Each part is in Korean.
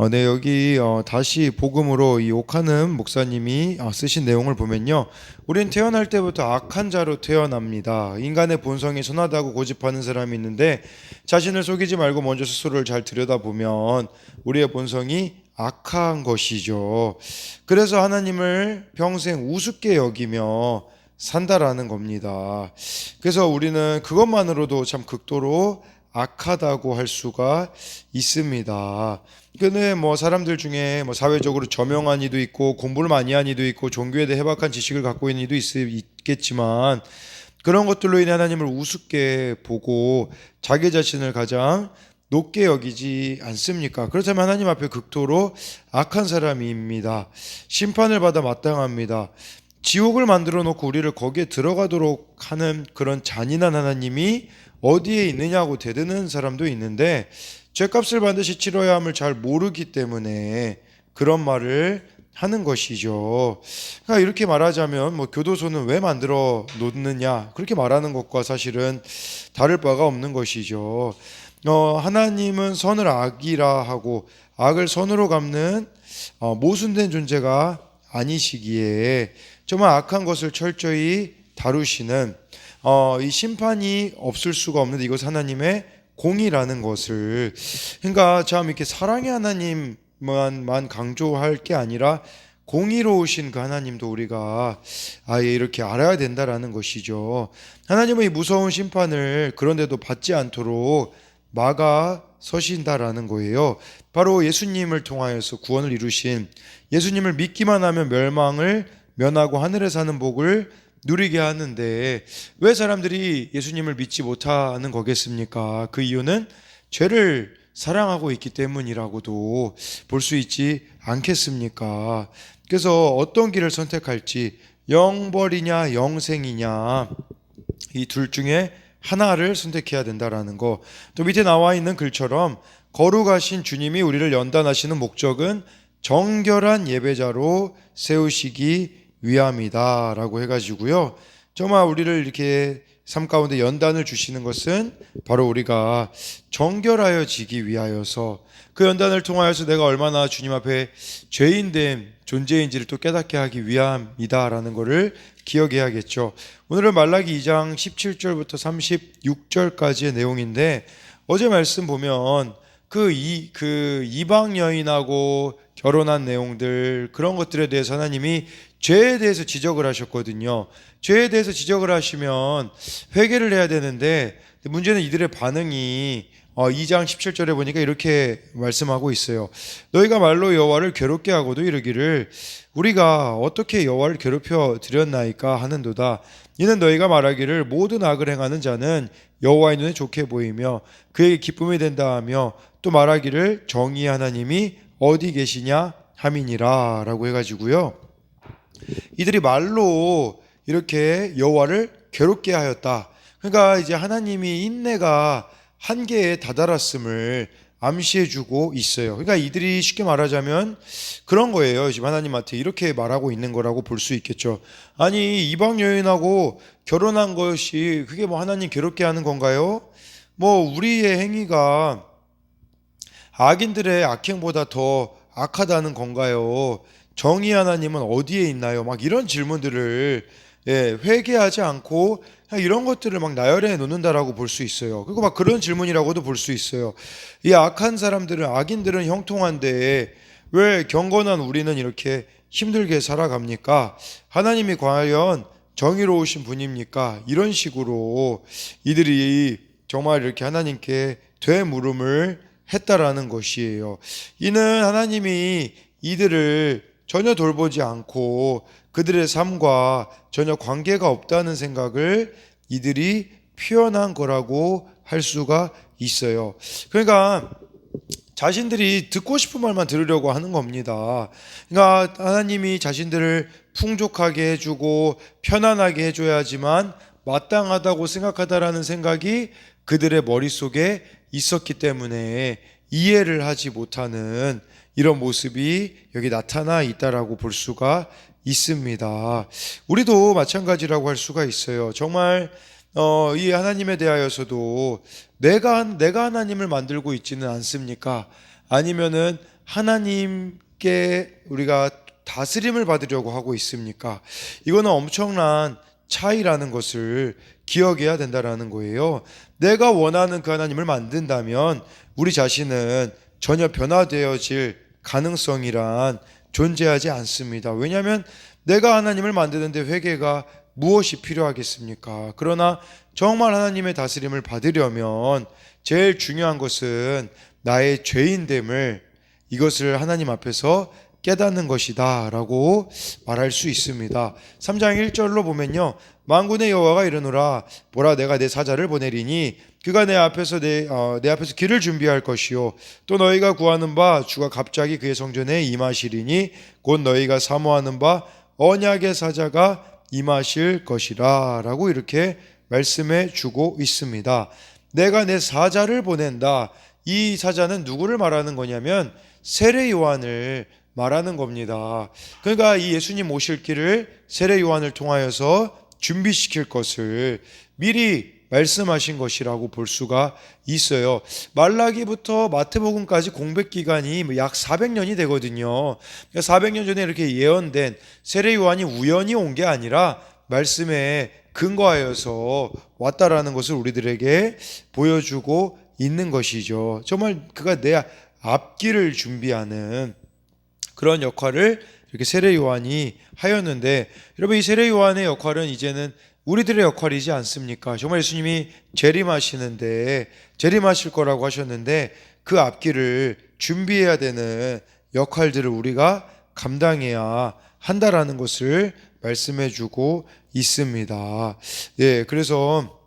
네, 여기 다시 복음으로 이 오카는 목사님이 쓰신 내용을 보면요. 우린 태어날 때부터 악한 자로 태어납니다. 인간의 본성이 선하다고 고집하는 사람이 있는데 자신을 속이지 말고 먼저 스스로를 잘 들여다보면 우리의 본성이 악한 것이죠. 그래서 하나님을 평생 우습게 여기며 산다라는 겁니다. 그래서 우리는 그것만으로도 참 극도로 악하다고 할 수가 있습니다. 근데 뭐 사람들 중에 뭐 사회적으로 저명한 이도 있고 공부를 많이 한 이도 있고 종교에 대해 해박한 지식을 갖고 있는 이도 있겠지만 그런 것들로 인해 하나님을 우습게 보고 자기 자신을 가장 높게 여기지 않습니까? 그렇다면 하나님 앞에 극도로 악한 사람입니다. 심판을 받아 마땅합니다. 지옥을 만들어 놓고 우리를 거기에 들어가도록 하는 그런 잔인한 하나님이 어디에 있느냐고 대드는 사람도 있는데 죄값을 반드시 치러야 함을 잘 모르기 때문에 그런 말을 하는 것이죠. 그러니까 이렇게 말하자면 뭐 교도소는 왜 만들어 놓느냐 그렇게 말하는 것과 사실은 다를 바가 없는 것이죠. 하나님은 선을 악이라 하고 악을 선으로 갚는 모순된 존재가 아니시기에 정말 악한 것을 철저히 다루시는 이 심판이 없을 수가 없는데 이것 이하나님의 공이라는 것을 그러니까 참 이렇게 사랑의 하나님만 강조할 게 아니라 공의로우신 그 하나님도 우리가 아예 이렇게 알아야 된다라는 것이죠. 하나님은 이 무서운 심판을 그런데도 받지 않도록 막아 서신다라는 거예요. 바로 예수님을 통하여서 구원을 이루신 예수님을 믿기만 하면 멸망을 면하고 하늘에 사는 복을 누리게 하는데 왜 사람들이 예수님을 믿지 못하는 거겠습니까? 그 이유는 죄를 사랑하고 있기 때문이라고도 볼 수 있지 않겠습니까? 그래서 어떤 길을 선택할지 영벌이냐 영생이냐 이 둘 중에 하나를 선택해야 된다라는 거. 또 밑에 나와 있는 글처럼 거룩하신 주님이 우리를 연단하시는 목적은 정결한 예배자로 세우시기 위함이다 라고 해가지고요. 정말 우리를 이렇게 삶 가운데 연단을 주시는 것은 바로 우리가 정결하여지기 위하여서 그 연단을 통하여서 내가 얼마나 주님 앞에 죄인된 존재인지를 또 깨닫게 하기 위함이다라는 것을 기억해야겠죠. 오늘은 말라기 2장 17절부터 36절까지의 내용인데 어제 말씀 보면 그 이방 여인하고 결혼한 내용들 그런 것들에 대해서 하나님이 죄에 대해서 지적을 하셨거든요. 죄에 대해서 지적을 하시면 회개를 해야 되는데 문제는 이들의 반응이 2장 17절에 보니까 이렇게 말씀하고 있어요. 너희가 말로 여호와를 괴롭게 하고도 이르기를 우리가 어떻게 여호와를 괴롭혀 드렸나이까 하는도다. 이는 너희가 말하기를 모든 악을 행하는 자는 여호와의 눈에 좋게 보이며 그에게 기쁨이 된다 하며 또 말하기를 정의의 하나님이 어디 계시냐 함이니라 라고 해가지고요. 이들이 말로 이렇게 여호와를 괴롭게 하였다. 그러니까 이제 하나님이 인내가 한계에 다다랐음을 암시해주고 있어요. 그러니까 이들이 쉽게 말하자면 그런 거예요. 지금 하나님한테 이렇게 말하고 있는 거라고 볼 수 있겠죠. 아니 이방 여인하고 결혼한 것이 그게 뭐 하나님 괴롭게 하는 건가요? 뭐 우리의 행위가 악인들의 악행보다 더 악하다는 건가요? 정의 하나님은 어디에 있나요? 막 이런 질문들을 회개하지 않고 이런 것들을 막 나열해 놓는다라고 볼 수 있어요. 그리고 막 그런 질문이라고도 볼 수 있어요. 이 악한 사람들은 악인들은 형통한데 왜 경건한 우리는 이렇게 힘들게 살아갑니까? 하나님이 과연 정의로우신 분입니까? 이런 식으로 이들이 정말 이렇게 하나님께 되물음을 했다라는 것이에요. 이는 하나님이 이들을 전혀 돌보지 않고 그들의 삶과 전혀 관계가 없다는 생각을 이들이 표현한 거라고 할 수가 있어요. 그러니까 자신들이 듣고 싶은 말만 들으려고 하는 겁니다. 그러니까 하나님이 자신들을 풍족하게 해주고 편안하게 해줘야지만 마땅하다고 생각하다라는 생각이 그들의 머릿속에 있었기 때문에 이해를 하지 못하는 이런 모습이 여기 나타나 있다라고 볼 수가 있습니다. 우리도 마찬가지라고 할 수가 있어요. 정말 이 하나님에 대하여서도 내가 하나님을 만들고 있지는 않습니까? 아니면은 하나님께 우리가 다스림을 받으려고 하고 있습니까? 이거는 엄청난 차이라는 것을 기억해야 된다라는 거예요. 내가 원하는 그 하나님을 만든다면 우리 자신은 전혀 변화되어질 가능성이란 존재하지 않습니다. 왜냐하면 내가 하나님을 만드는데 회개가 무엇이 필요하겠습니까? 그러나 정말 하나님의 다스림을 받으려면 제일 중요한 것은 나의 죄인됨을, 이것을 하나님 앞에서 깨닫는 것이다 라고 말할 수 있습니다. 3장 1절로 보면요, 만군의 여호와가 이르노라. 보라, 내가 내 사자를 보내리니 그가 내 앞에서 길을 준비할 것이요, 또 너희가 구하는 바 주가 갑자기 그의 성전에 임하시리니 곧 너희가 사모하는 바 언약의 사자가 임하실 것이라 라고 이렇게 말씀해 주고 있습니다. 내가 내 사자를 보낸다. 이 사자는 누구를 말하는 거냐면 세례 요한을 말하는 겁니다. 그러니까 이 예수님 오실 길을 세례 요한을 통하여서 준비시킬 것을 미리 말씀하신 것이라고 볼 수가 있어요. 말라기부터 마태복음까지 공백 기간이 약 400년이 되거든요. 400년 전에 이렇게 예언된 세례 요한이 우연히 온 게 아니라 말씀에 근거하여서 왔다라는 것을 우리들에게 보여주고 있는 것이죠. 정말 그가 내 앞길을 준비하는 그런 역할을 이렇게 세례 요한이 하였는데, 여러분, 이 세례 요한의 역할은 이제는 우리들의 역할이지 않습니까? 정말 예수님이 재림하실 거라고 하셨는데 그 앞길을 준비해야 되는 역할들을 우리가 감당해야 한다라는 것을 말씀해 주고 있습니다. 예, 그래서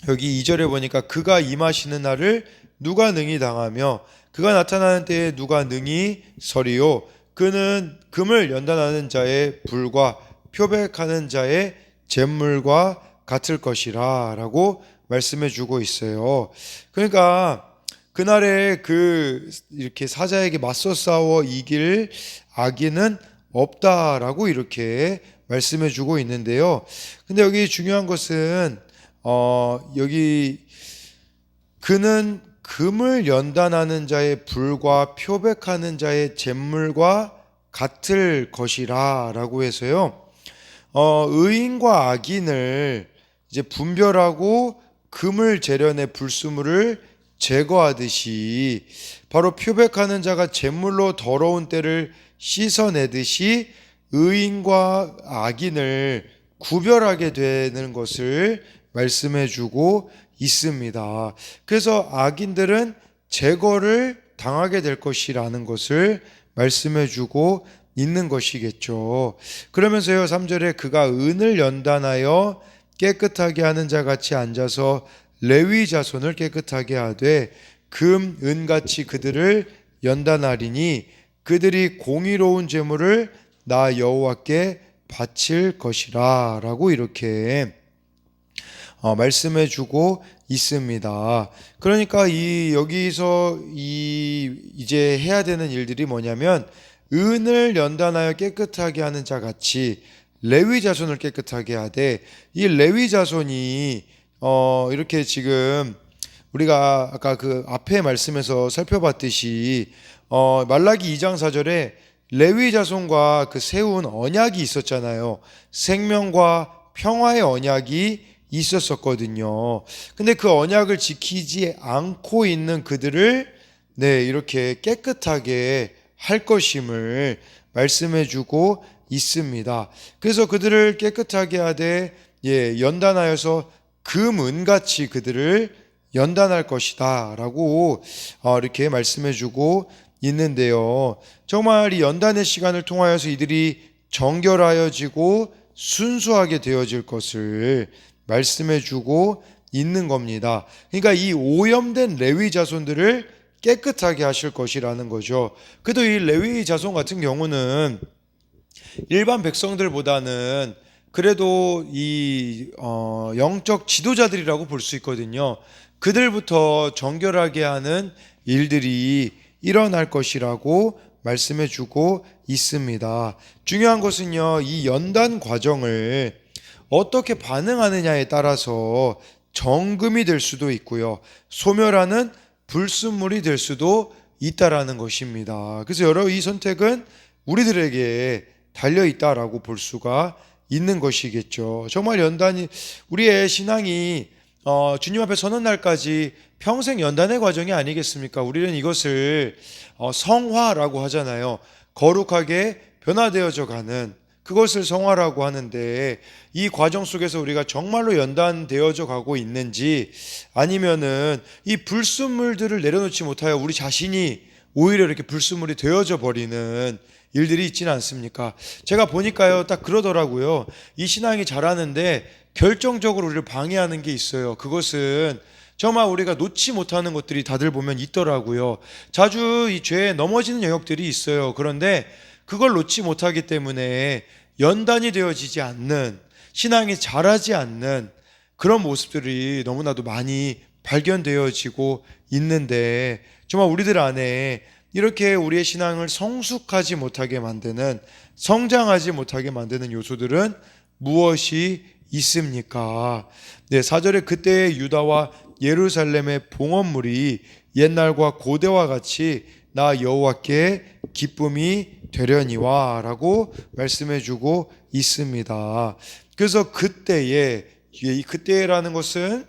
여기 2절에 보니까 그가 임하시는 날을 누가 능히 당하며 그가 나타나는 때에 누가 능히 서리요, 그는 금을 연단하는 자의 불과 표백하는 자의 잿물과 같을 것이라 라고 말씀해 주고 있어요. 그러니까 그날에 이렇게 사자에게 맞서 싸워 이길 악인은 없다라고 이렇게 말씀해 주고 있는데요. 근데 여기 중요한 것은 여기 그는 금을 연단하는 자의 불과 표백하는 자의 잿물과 같을 것이라 라고 해서요, 의인과 악인을 이제 분별하고 금을 재련해 불순물을 제거하듯이 바로 표백하는 자가 잿물로 더러운 때를 씻어내듯이 의인과 악인을 구별하게 되는 것을 말씀해 주고 있습니다. 그래서 악인들은 제거를 당하게 될 것이라는 것을 말씀해 주고 있는 것이겠죠. 그러면서요, 3절에 그가 은을 연단하여 깨끗하게 하는 자 같이 앉아서 레위 자손을 깨끗하게 하되 금, 은같이 그들을 연단하리니 그들이 공의로운 제물을 나 여호와께 바칠 것이라 라고 이렇게 말씀해 주고 있습니다. 그러니까 여기서 이제 해야 되는 일들이 뭐냐면, 은을 연단하여 깨끗하게 하는 자 같이 레위 자손을 깨끗하게 하되, 이 레위 자손이 이렇게 지금 우리가 아까 그 앞에 말씀에서 살펴봤듯이 말라기 2장 4절에 레위 자손과 그 세운 언약이 있었잖아요. 생명과 평화의 언약이 있었었거든요. 근데 그 언약을 지키지 않고 있는 그들을 이렇게 깨끗하게 할 것임을 말씀해 주고 있습니다. 그래서 그들을 깨끗하게 하되 연단하여서 금, 은같이 그들을 연단할 것이다 라고 이렇게 말씀해 주고 있는데요. 정말 이 연단의 시간을 통하여서 이들이 정결하여지고 순수하게 되어질 것을 말씀해 주고 있는 겁니다. 그러니까 이 오염된 레위 자손들을 깨끗하게 하실 것이라는 거죠. 그래도 이 레위 자손 같은 경우는 일반 백성들보다는 그래도 이 영적 지도자들이라고 볼 수 있거든요. 그들부터 정결하게 하는 일들이 일어날 것이라고 말씀해 주고 있습니다. 중요한 것은요, 이 연단 과정을 어떻게 반응하느냐에 따라서 정금이 될 수도 있고요, 소멸하는 불순물이 될 수도 있다라는 것입니다. 그래서 여러 이 선택은 우리들에게 달려 있다라고 볼 수가 있는 것이겠죠. 정말 연단이 우리의 신앙이 주님 앞에 서는 날까지 평생 연단의 과정이 아니겠습니까? 우리는 이것을 성화라고 하잖아요. 거룩하게 변화되어져 가는 그것을 성화라고 하는데, 이 과정 속에서 우리가 정말로 연단되어져 가고 있는지, 아니면은 이 불순물들을 내려놓지 못하여 우리 자신이 오히려 이렇게 불순물이 되어져 버리는 일들이 있지는 않습니까? 제가 보니까요, 딱 그러더라고요. 이 신앙이 자라는데 결정적으로 우리를 방해하는 게 있어요. 그것은 정말 우리가 놓지 못하는 것들이 다들 보면 있더라고요. 자주 이 죄에 넘어지는 영역들이 있어요. 그런데 그걸 놓지 못하기 때문에 연단이 되어지지 않는, 신앙이 자라지 않는 그런 모습들이 너무나도 많이 발견되어지고 있는데, 정말 우리들 안에 이렇게 우리의 신앙을 성숙하지 못하게 만드는, 성장하지 못하게 만드는 요소들은 무엇이 있습니까? 네, 4절에 그때의 유다와 예루살렘의 봉헌물이 옛날과 고대와 같이 나 여호와께 기쁨이 되려니와 라고 말씀해 주고 있습니다. 그래서 그때에, 이 그때라는 것은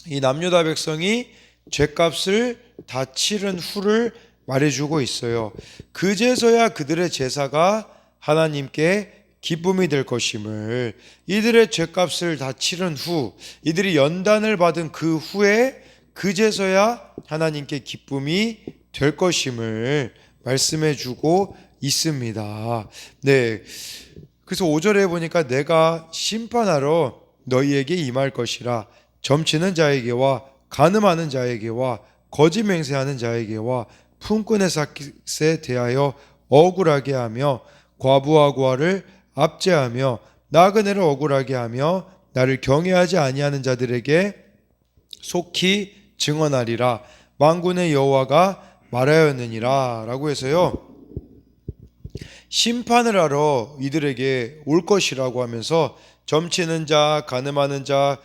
이 남유다 백성이 죄값을 다 치른 후를 말해주고 있어요. 그제서야 그들의 제사가 하나님께 기쁨이 될 것임을, 이들의 죄값을 다 치른 후, 이들이 연단을 받은 그 후에 그제서야 하나님께 기쁨이 될 것임을 말씀해 주고 있습니다. 네. 그래서 5절에 보니까 내가 심판하러 너희에게 임할 것이라 점치는 자에게와 간음하는 자에게와 거짓 맹세하는 자에게와 품꾼의 삭세 대하여 억울하게 하며 과부와 고아를 압제하며 나그네를 억울하게 하며 나를 경외하지 아니하는 자들에게 속히 증언하리라 만군의 여호와가 말하였느니라 라고 해서요, 심판을 하러 이들에게 올 것이라고 하면서 점치는 자, 간음하는 자,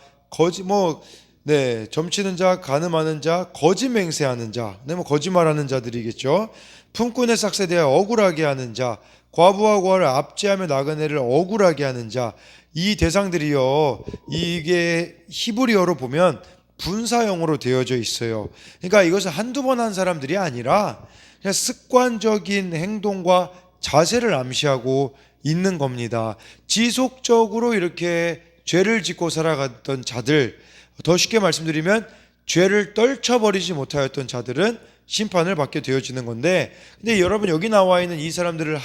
점치는 자, 간음하는 자, 거짓 맹세하는 자, 거짓말하는 자들이겠죠. 품꾼의 삭세에 대해 억울하게 하는 자, 과부와 고아를 압제하며 나그네를 억울하게 하는 자, 이 대상들이요, 이게 히브리어로 보면 분사형으로 되어져 있어요. 그러니까 이것은 한두 번 한 사람들이 아니라 그냥 습관적인 행동과 자세를 암시하고 있는 겁니다. 지속적으로 이렇게 죄를 짓고 살아갔던 자들, 더 쉽게 말씀드리면 죄를 떨쳐버리지 못하였던 자들은 심판을 받게 되어지는 건데, 근데 여러분 여기 나와 있는 이 사람들을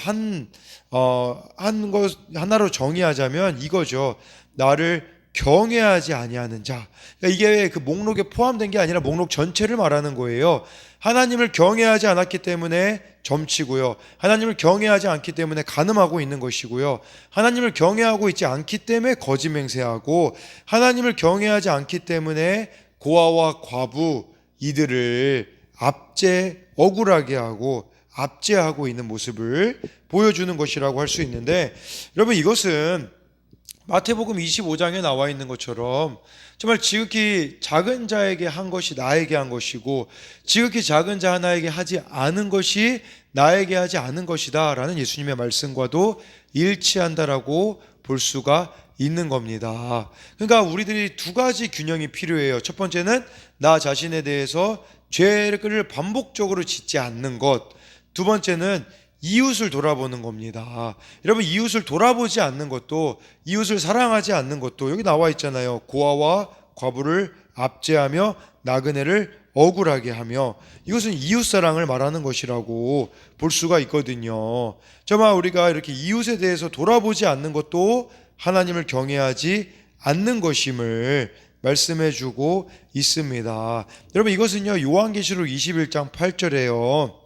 하나로 정의하자면 이거죠. 나를 경외하지 아니하는 자. 그러니까 이게 그 목록에 포함된 게 아니라 목록 전체를 말하는 거예요. 하나님을 경외하지 않았기 때문에 점치고요. 하나님을 경외하지 않기 때문에 간음하고 있는 것이고요. 하나님을 경외하고 있지 않기 때문에 거짓 맹세하고, 하나님을 경외하지 않기 때문에 고아와 과부 이들을 억울하게 하고 압제하고 있는 모습을 보여주는 것이라고 할 수 있는데, 여러분 이것은 마태복음 25장에 나와 있는 것처럼 정말 지극히 작은 자에게 한 것이 나에게 한 것이고, 지극히 작은 자 하나에게 하지 않은 것이 나에게 하지 않은 것이다 라는 예수님의 말씀과도 일치한다라고 볼 수가 있는 겁니다. 그러니까 우리들이 두 가지 균형이 필요해요. 첫 번째는 나 자신에 대해서 죄를 반복적으로 짓지 않는 것, 두 번째는 이웃을 돌아보는 겁니다. 여러분 이웃을 돌아보지 않는 것도, 이웃을 사랑하지 않는 것도 여기 나와 있잖아요. 고아와 과부를 압제하며 나그네를 억울하게 하며, 이것은 이웃사랑을 말하는 것이라고 볼 수가 있거든요. 정말 우리가 이렇게 이웃에 대해서 돌아보지 않는 것도 하나님을 경외하지 않는 것임을 말씀해 주고 있습니다. 여러분 이것은요, 요한계시록 21장 8절에요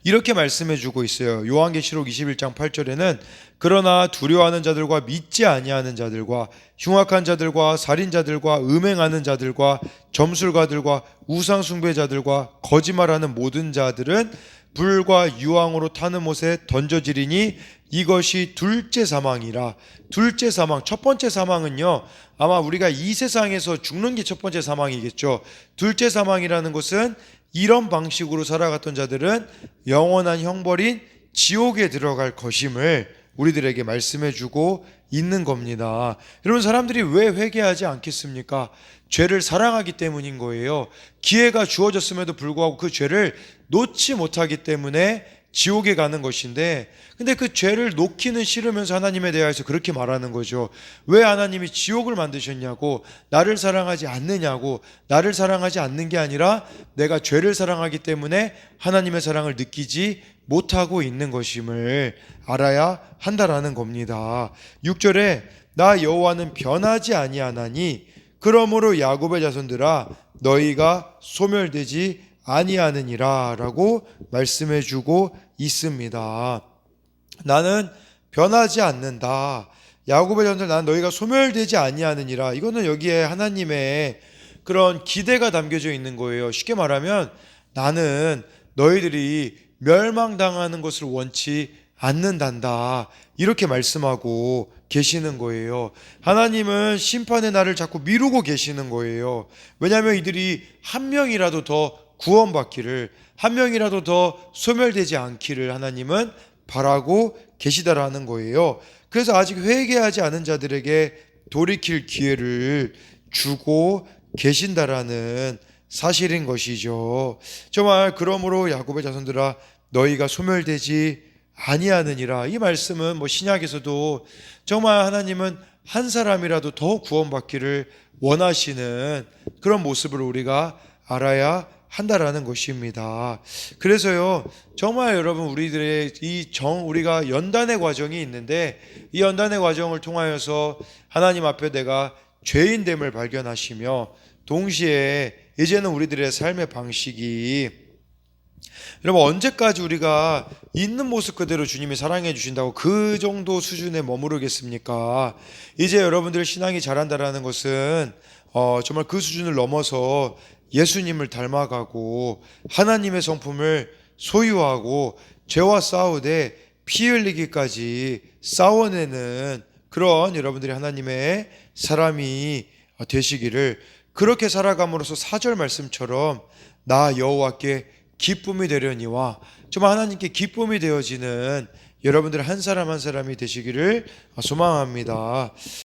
이렇게 말씀해 주고 있어요. 요한계시록 21장 8절에는 그러나 두려워하는 자들과 믿지 아니하는 자들과 흉악한 자들과 살인자들과 음행하는 자들과 점술가들과 우상 숭배자들과 거짓말하는 모든 자들은 불과 유황으로 타는 못에 던져지리니 이것이 둘째 사망이라. 둘째 사망, 첫 번째 사망은요, 아마 우리가 이 세상에서 죽는 게 첫 번째 사망이겠죠. 둘째 사망이라는 것은 이런 방식으로 살아갔던 자들은 영원한 형벌인 지옥에 들어갈 것임을 우리들에게 말씀해 주고 있는 겁니다. 여러분, 사람들이 왜 회개하지 않겠습니까? 죄를 사랑하기 때문인 거예요. 기회가 주어졌음에도 불구하고 그 죄를 놓지 못하기 때문에 지옥에 가는 것인데, 근데 그 죄를 놓기는 싫으면서 하나님에 대해서 그렇게 말하는 거죠. 왜 하나님이 지옥을 만드셨냐고, 나를 사랑하지 않느냐고. 나를 사랑하지 않는 게 아니라 내가 죄를 사랑하기 때문에 하나님의 사랑을 느끼지 못하고 있는 것임을 알아야 한다라는 겁니다. 6절에 나 여호와는 변하지 아니하나니 그러므로 야곱의 자손들아 너희가 소멸되지 아니하느니라 라고 말씀해 주고 있습니다. 나는 변하지 않는다. 야곱의 자손들, 나는 너희가 소멸되지 아니하느니라. 이거는 여기에 하나님의 그런 기대가 담겨져 있는 거예요. 쉽게 말하면 나는 너희들이 멸망당하는 것을 원치 않는단다, 이렇게 말씀하고 계시는 거예요. 하나님은 심판의 날을 자꾸 미루고 계시는 거예요. 왜냐하면 이들이 한 명이라도 더 구원받기를, 한 명이라도 더 소멸되지 않기를 하나님은 바라고 계시다라는 거예요. 그래서 아직 회개하지 않은 자들에게 돌이킬 기회를 주고 계신다라는 사실인 것이죠. 정말 그러므로 야곱의 자손들아 너희가 소멸되지 아니하느니라. 이 말씀은 신약에서도 정말 하나님은 한 사람이라도 더 구원받기를 원하시는 그런 모습을 우리가 알아야 한다라는 것입니다. 그래서요, 정말 여러분, 우리들의 우리가 연단의 과정이 있는데, 이 연단의 과정을 통하여서 하나님 앞에 내가 죄인됨을 발견하시며, 동시에 이제는 우리들의 삶의 방식이, 여러분, 언제까지 우리가 있는 모습 그대로 주님이 사랑해 주신다고 그 정도 수준에 머무르겠습니까? 이제 여러분들 신앙이 자란다라는 것은 정말 그 수준을 넘어서 예수님을 닮아가고 하나님의 성품을 소유하고 죄와 싸우되 피 흘리기까지 싸워내는 그런 여러분들이 하나님의 사람이 되시기를, 그렇게 살아감으로써 4절 말씀처럼 나 여호와께 기쁨이 되려니와, 정말 하나님께 기쁨이 되어지는 여러분들 한 사람 한 사람이 되시기를 소망합니다.